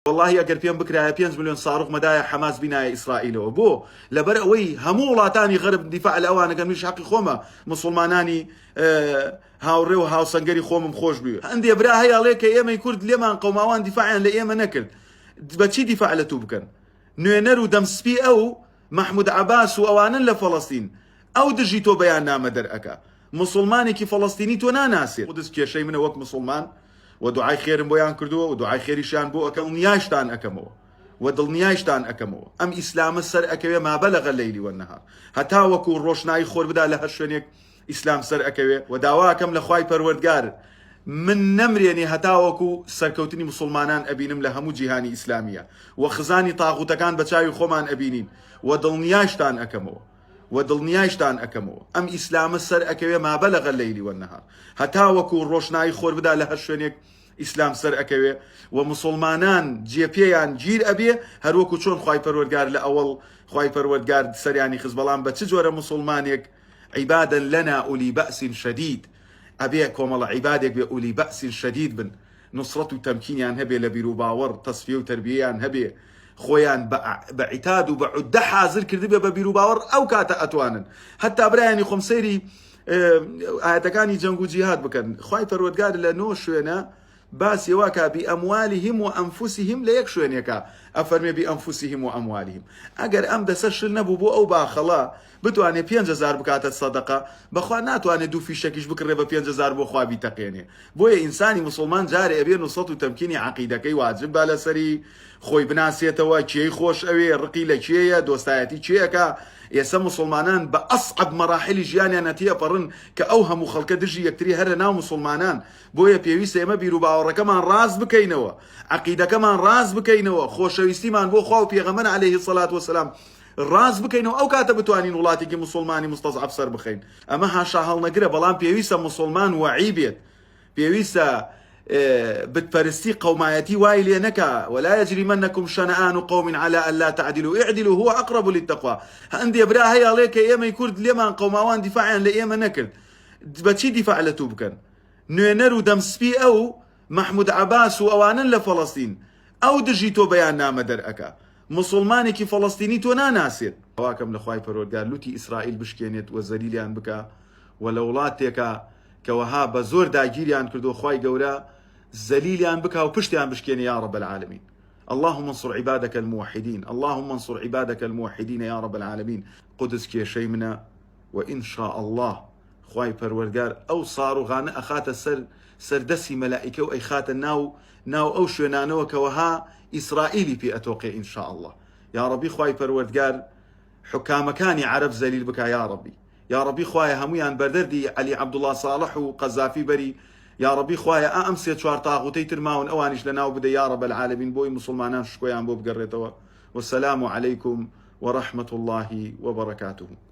والله ئەگەر پێم بکرایە 5 ملیۆن ساڕوق مەدایە حەماس بینایە ئیسرائیلەوە بۆ لەبەر ئەوەی هەموو وڵاتانی غەرب دیفاع لە ئەوانەکە منیش حەقی خۆمە مسلمانانی هاوڕێ و هاوسەنگەری خۆمم خۆش بوێ هەندێ برا هەیەڵێ کە ئێمەی کورد لێمان قەوماوان دیفاعیان لە ئێمە نەکرد بەچی دیفاع لە تو بکەن نوێنەر و دەمسپی ئەو محمود عباس و ئەوانن لە فەڵەستین ئەو دژی تۆ بەیان نامە دەرئەکا مسلمانێکی فەڵەستینی تۆ ناناسێت قودس کێشەی منە وەک مسلمان و دوعای خێرم بۆیان کردووە و دوعای خێریشیان بۆ ئەکەم نیاشتان ئەکەمەوە و دڵنیایشتان ئەکەمەوە ئەم ئیسلامە سەر ئەکەوێ ما بەلەغە اللەیلی وەنەهار هەتا وەکو ڕۆشنایی خۆر بدا لە هەر شوێنێک ئیسلام سەر ئەکەوێ و داواکەم لە خوای پەروەردگار من نەمرێنێ هەتا وەکو سەرکەوتنی مسلمانان ئەبینم لە هەموو جیهانی ئیسلامیە و خزانی تاغوتەکان بە چاوی خۆمان ئەبینین و دڵنیایشتان ئەکەمەوە ودڵنیایشتان ئەکەمەوە ئەم ئیسلامە سەر ئەکەوێ ما بەلەغە اللەیلی وەنەهار هەتا وەکو ڕۆشنایی خۆر بدا لە هەر شوێنێک ئیسلام سەر ئەکەوێ و مسلمانان جێپێیان گیر ئەبێ هەروەکو چۆن خوای پەروەردگار لە ئەوڵ خوای پەروەردگار سەریانی خست بەڵام بە چ جۆرە مسلمانێک عیباداً لەنا ئولی بەئس شەدید ئەبێ کۆمەڵە عیبادێک بێ ئولی بەئس شەدید بن نوسڕەت و تەمکینیان هەبێ لە بیر و باوەڕ تەسفیە و تەربیەیان هەبێ خۆیان بە عیتاد و بە عودە حازر کردبێ بە بیر و باوەڕ ئەو کاتە ئەتوانن هەتا برایانی خۆم سەیری ئاەتەکانی جەنگ و جیهاد بکەن خوای پەروەردگار لە نۆ شوێنە باسی واکە بئەموالهم و ئەنفوسهم لە یەک شوێنێکە ئەفەرمێ بئەنفوسهم و ئەموالهم ئەگەر ئەم دەسە شل نەبوو بۆ ئەو باخەڵە بتوانێت 5,000 بکاتە سەدەقە بەخوا ناتوانێت دوو فیشەکیش بکڕێ بە 5,000 بۆ خوا بیتەقێنێ بۆیە ئینسانی مسلمان جارێ ئەبێ نوسەت و تەمکینی عەقیدەکەی واجب با لەسەری خۆی بناسێتەوە کێی خۆش ئەوێ ڕقی لە کێیە دۆستایەتی کێیەکە ئێستا مسلمانان بە ئەصعب مەراحلی ژیانیان ئەتیەپەڕن کە ئەو هەموو خەڵکە دژی یەکتری هەرە ناو مسلمانان بۆیە پێویستە ئێمە بیر و باوەڕەکەمان ڕاست بکەینەوە عەقیدەکەمان ڕاست بکەینەوە خۆشەویستیمان بۆ خوا و پێغەمبەر عەلەیهی سەڵات وەسەلام ڕاست بکەینەوە ئەو کاتە بتوانین وڵاتێکی مسلمانی مستەضعەف سەر بخەین ئەمە هاشا هەڵنەگرە بەڵام پێویستە مسلمان وەعی بێت پێویستە بتپەرستی قەومایەتی وای لێ نەکا ولا يجرمنكم شنآن قوم على ألا تعدلوا اعدلوا هو أقرب للتقوى هەندێ برا هەیەڵێ کە ئێمەی کورد لێمان قەوماوان دیفاعیان لە ئێمە نەکرد بەچی دیفاع لە تو بکەن نوێنەر و دەمسپی ئەو محمود عباس و ئەوانن لە فەڵەستین ئەو دژی تۆ بەیان نامە دەرئەکا مسلمانێکی فەڵەستینی تۆ ناناسێت ئەواکەم لە خوای پەروەردگار لوتی ئیسرائیل بشکێنێت و زەلیلیان بکە و لە وڵاتێکە کەوەها بە زۆر داگیریان کردو خوای گەورە زليليان بكا وبشتيان بشكيني يا رب العالمين اللهم انصر عبادك الموحدين اللهم انصر عبادك الموحدين يا رب العالمين قدس كي شيمنا وإن شاء الله خواي پروردگار أو صاروا غانا أخات سردسي ملائكة وأي خات ناو أو شوينانو كوها إسرائيلي في أتوقع إن شاء الله يا ربي خواي پروردگار حكام كاني عرب زليل بكا يا ربي يا ربي خواي هميان بردردي علي عبد الله صالح وقذافي بري يا ربي خوايا أمسيت شوار طاغوتي ترماون أوانيش لنا وبدا يا رب العالمين بوي مسلمانان شكويان بو بقريتوا والسلام عليكم ورحمة الله وبركاته.